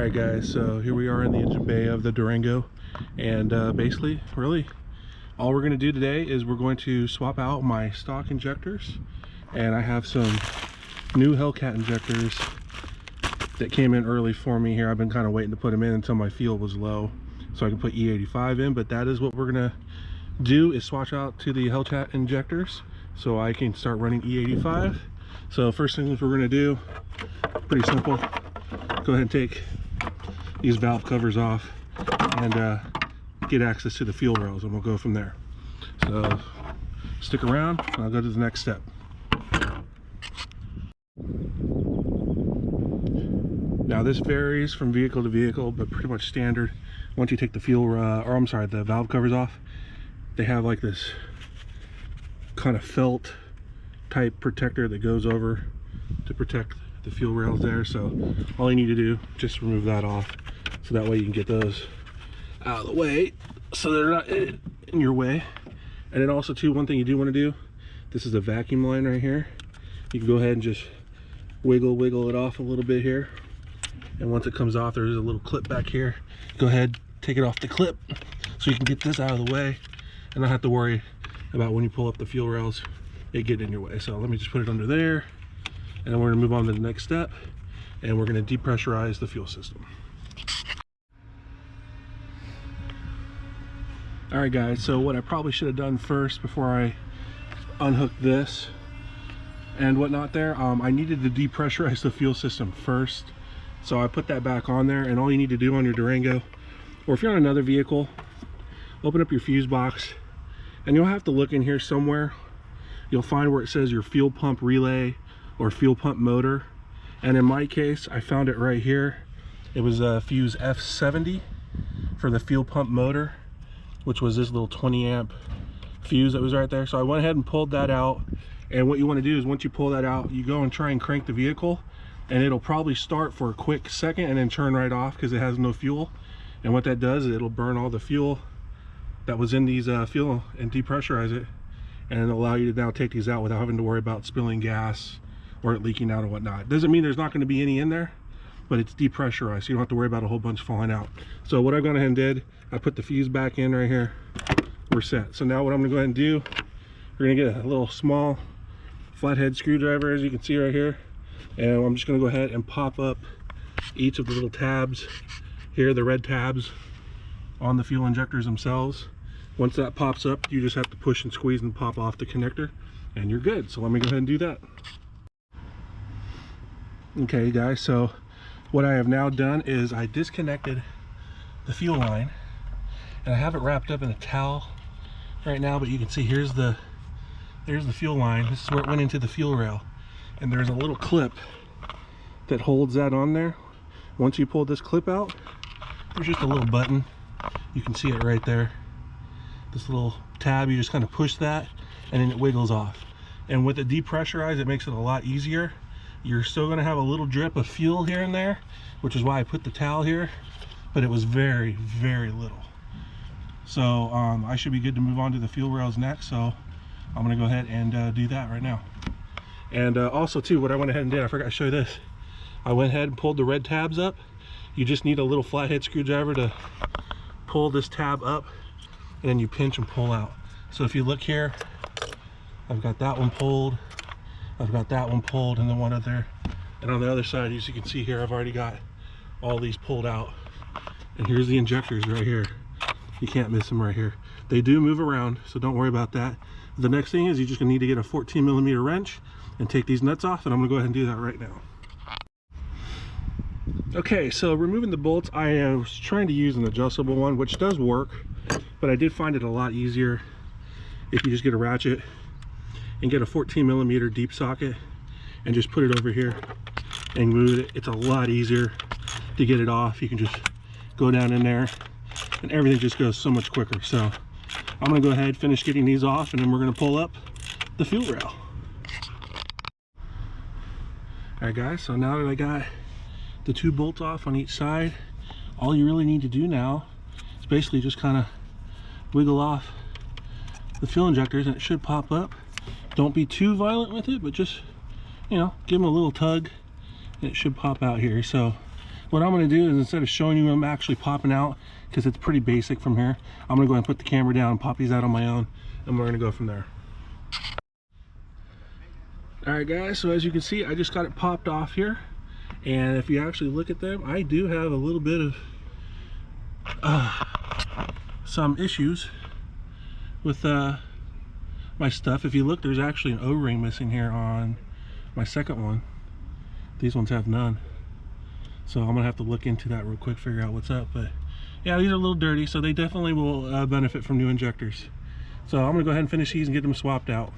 Alright guys, so here we are in the engine bay of the Durango, and basically really all we're going to do today is we're going to swap out my stock injectors, and I have some new Hellcat injectors that came in early for me here. I've been kind of waiting to put them in until my fuel was low so I can put E85 in, but that is what we're going to do, is swatch out to the Hellcat injectors so I can start running E85. So first thing we're going to do, pretty simple, go ahead and take these valve covers off and get access to the fuel rails, and we'll go from there. So stick around and I'll go to the next step. Now this varies from vehicle to vehicle, but pretty much standard. Once you take the fuel the valve covers off, they have like this kind of felt type protector that goes over to protect the fuel rails there. So all you need to do, just remove that off, so that way you can get those out of the way so they're not in your way. And then also too, one thing you do want to do, this is a vacuum line right here. You can go ahead and just wiggle it off a little bit here, and once it comes off, there's a little clip back here. Go ahead, take it off the clip so you can get this out of the way and not have to worry about when you pull up the fuel rails it get in your way. So let me just put it under there, and then we're going to move on to the next step, and we're going to depressurize the fuel system. Alright guys, so what I probably should have done first before I unhooked this and whatnot there, I needed to depressurize the fuel system first. So I put that back on there, and all you need to do on your Durango, or if you're on another vehicle, open up your fuse box, and you'll have to look in here somewhere. You'll find where it says your fuel pump relay or fuel pump motor, and in my case I found it right here. It was a fuse F70 for the fuel pump motor, which was this little 20 amp fuse that was right there. So I went ahead and pulled that out, and what you want to do is once you pull that out, you go and try and crank the vehicle, and it'll probably start for a quick second and then turn right off because it has no fuel. And what that does is it'll burn all the fuel that was in these fuel and depressurize it, and it'll allow you to now take these out without having to worry about spilling gas or it leaking out or whatnot. Doesn't mean there's not going to be any in there, but it's depressurized, so you don't have to worry about a whole bunch falling out. So what I went ahead and did, I put the fuse back in right here. We're set. So now what I'm going to go ahead and do, we're going to get a little small flathead screwdriver, as you can see right here, and I'm just going to go ahead and pop up each of the little tabs here, the red tabs on the fuel injectors themselves. Once that pops up, you just have to push and squeeze and pop off the connector, and you're good. So let me go ahead and do that. Okay guys, so what I have now done is I disconnected the fuel line, and I have it wrapped up in a towel right now, but you can see there's the fuel line. This is where it went into the fuel rail, and there's a little clip that holds that on there. Once you pull this clip out, there's just a little button. You can see it right there. This little tab, you just kind of push that and then it wiggles off. And with it depressurized, it makes it a lot easier. You're still going to have a little drip of fuel here and there, which is why I put the towel here, but it was very, very little. So I should be good to move on to the fuel rails next, so I'm going to go ahead and do that right now. And also too, what I went ahead and did, I forgot to show you this. I went ahead and pulled the red tabs up. You just need a little flathead screwdriver to pull this tab up, and then you pinch and pull out. So if you look here, I've got that one pulled, I've got that one pulled, and then one other. And on the other side, as you can see here, I've already got all these pulled out. And here's the injectors right here. You can't miss them right here. They do move around, so don't worry about that. The next thing is you're just gonna need to get a 14mm wrench and take these nuts off, and I'm gonna go ahead and do that right now. Okay, so removing the bolts, I was trying to use an adjustable one, which does work, but I did find it a lot easier if you just get a ratchet and get a 14mm deep socket and just put it over here and move it. It's a lot easier to get it off. You can just go down in there and everything just goes so much quicker. So I'm gonna go ahead, finish getting these off, and then we're gonna pull up the fuel rail. All right guys, so now that I got the two bolts off on each side, all you really need to do now is basically just kind of wiggle off the fuel injectors, and it should pop up. Don't be too violent with it, but just, you know, give them a little tug and it should pop out here. So what I'm going to do is, instead of showing you them actually popping out, because it's pretty basic from here, I'm going to go ahead and put the camera down and pop these out on my own, and we're going to go from there. Alright guys, so as you can see, I just got it popped off here, and if you actually look at them, I do have a little bit of some issues with my stuff. If you look, there's actually an O-ring missing here on my second one. These ones have none, so I'm gonna have to look into that real quick, figure out what's up. But yeah, these are a little dirty, so they definitely will benefit from new injectors. So I'm gonna go ahead and finish these and get them swapped out.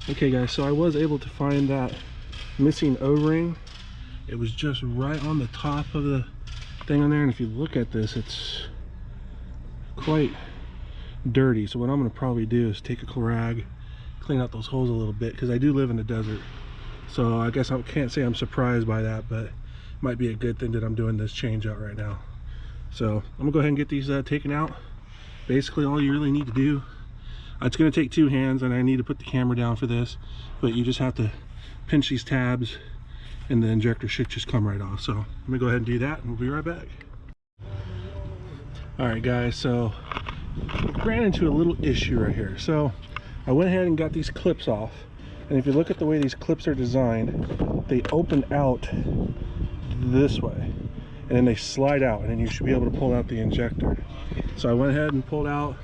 Okay guys, so I was able to find that missing O-ring. It was just right on the top of the thing on there, and if you look at this, it's quite dirty. So what I'm going to probably do is take a rag, clean out those holes a little bit, because I do live in the desert, so I guess I can't say I'm surprised by that, but it might be a good thing that I'm doing this change out right now. So I'm gonna go ahead and get these taken out. Basically all you really need to do, it's going to take two hands, and I need to put the camera down for this, but you just have to pinch these tabs and the injector should just come right off. So I'm gonna go ahead and do that, and we'll be right back. All right guys, so I ran into a little issue right here. So I went ahead and got these clips off, and if you look at the way these clips are designed, they open out this way and then they slide out, and then you should be able to pull out the injector. So I went ahead and pulled out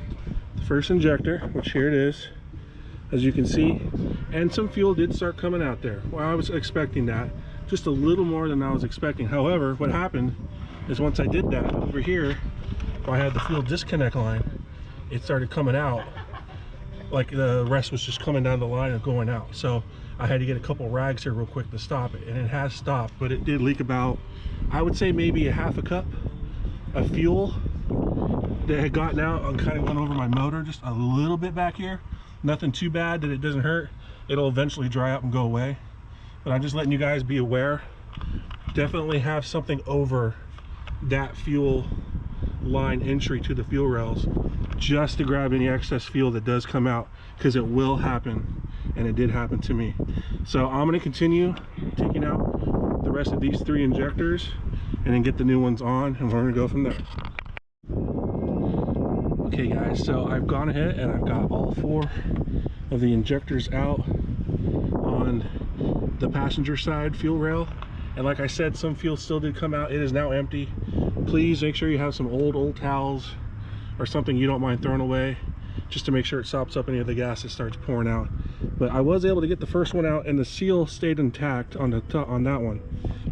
the first injector, which here it is, as you can see, and some fuel did start coming out there. Well, I was expecting that, just a little more than I was expecting. However, what happened is once I did that, over here where I had the fuel disconnect line, it started coming out like the rest was just coming down the line and going out. So I had to get a couple rags here real quick to stop it, and it has stopped, but it did leak about, I would say maybe a half a cup of fuel that had gotten out and kind of went over my motor just a little bit back here. Nothing too bad that it doesn't hurt. It'll eventually dry up and go away, but I'm just letting you guys be aware. Definitely have something over that fuel line entry to the fuel rails just to grab any excess fuel that does come out, because it will happen, and it did happen to me. So I'm going to continue taking out the rest of these three injectors and then get the new ones on, and we're going to go from there. Okay guys, so I've gone ahead and I've got all four of the injectors out on the passenger side fuel rail, and like I said, some fuel still did come out. It is now empty. Please make sure you have some old towels or something you don't mind throwing away, just to make sure it sops up any of the gas that starts pouring out. But I was able to get the first one out, and the seal stayed intact on that one,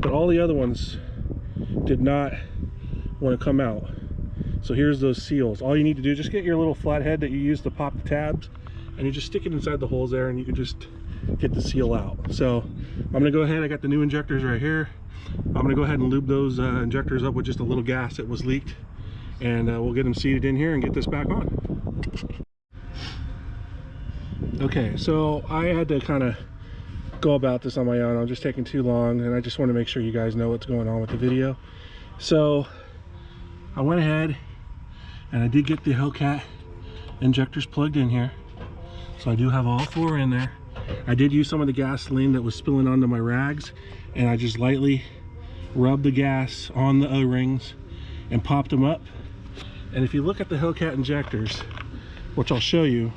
but all the other ones did not want to come out. So here's those seals. All you need to do is just get your little flathead that you use to pop the tabs, and you just stick it inside the holes there, and you can just get the seal out. So I'm going to go ahead, I got the new injectors right here. I'm going to go ahead and lube those injectors up with just a little gas that was leaked, and we'll get them seated in here and get this back on. Okay, so I had to kind of go about this on my own. I'm just taking too long, and I just want to make sure you guys know what's going on with the video. So I went ahead and I did get the Hellcat injectors plugged in here. So I do have all four in there. I did use some of the gasoline that was spilling onto my rags, and I just lightly rubbed the gas on the O-rings and popped them up. And if you look at the Hellcat injectors, which I'll show you,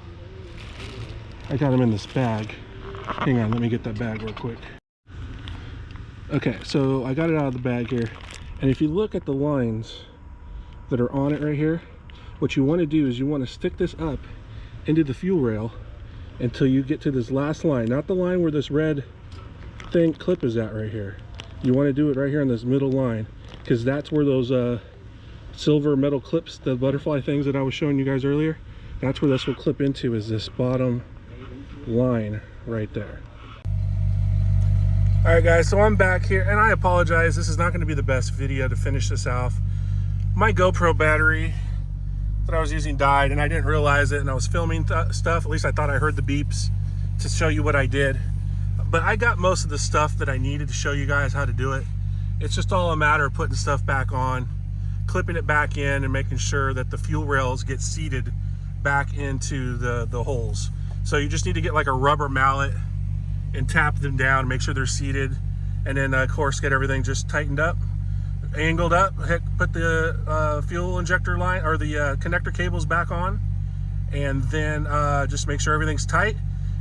I got them in this bag. Hang on, let me get that bag real quick. Okay, so I got it out of the bag here, and if you look at the lines that are on it right here, what you want to do is you want to stick this up into the fuel rail until you get to this last line, not the line where this red thing clip is at right here. You want to do it right here on this middle line, because that's where those silver metal clips, the butterfly things that I was showing you guys earlier, that's where this will clip into, is this bottom line right there. All right guys, so I'm back here, and I apologize, this is not going to be the best video to finish this off. My GoPro battery that I was using died, and I didn't realize it, and I was filming stuff. At least I thought I heard the beeps to show you what I did, but I got most of the stuff that I needed to show you guys how to do it. It's just all a matter of putting stuff back on, clipping it back in, and making sure that the fuel rails get seated back into the holes. So you just need to get like a rubber mallet and tap them down, make sure they're seated, and then of course get everything just tightened up, angled up, put the fuel injector line or the connector cables back on, and then just make sure everything's tight.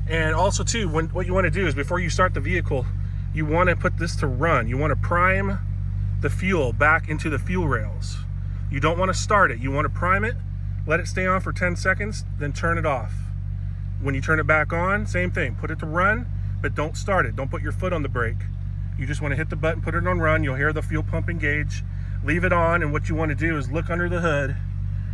And also too, what you want to do is before you start the vehicle, you want to put this to run. You want to prime the fuel back into the fuel rails. You don't want to start it. You want to prime it, let it stay on for 10 seconds, then turn it off. When you turn it back on, same thing, put it to run, but don't start it. Don't put your foot on the brake. You just want to hit the button, put it on run. You'll hear the fuel pump engage, leave it on, and what you want to do is look under the hood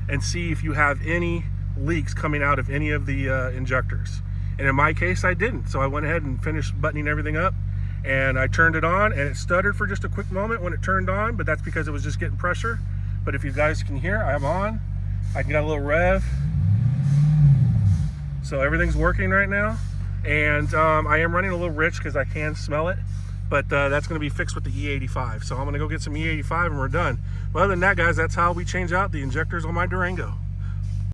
and see if you have any leaks coming out of any of the injectors. And in my case, I didn't. So I went ahead and finished buttoning everything up, and I turned it on, and it stuttered for just a quick moment when it turned on, but that's because it was just getting pressure. But if you guys can hear, I'm on. I got a little rev. So everything's working right now. And I am running a little rich because I can smell it, but that's going to be fixed with the E85. So I'm going to go get some E85 and we're done. But other than that, guys, that's how we change out the injectors on my Durango.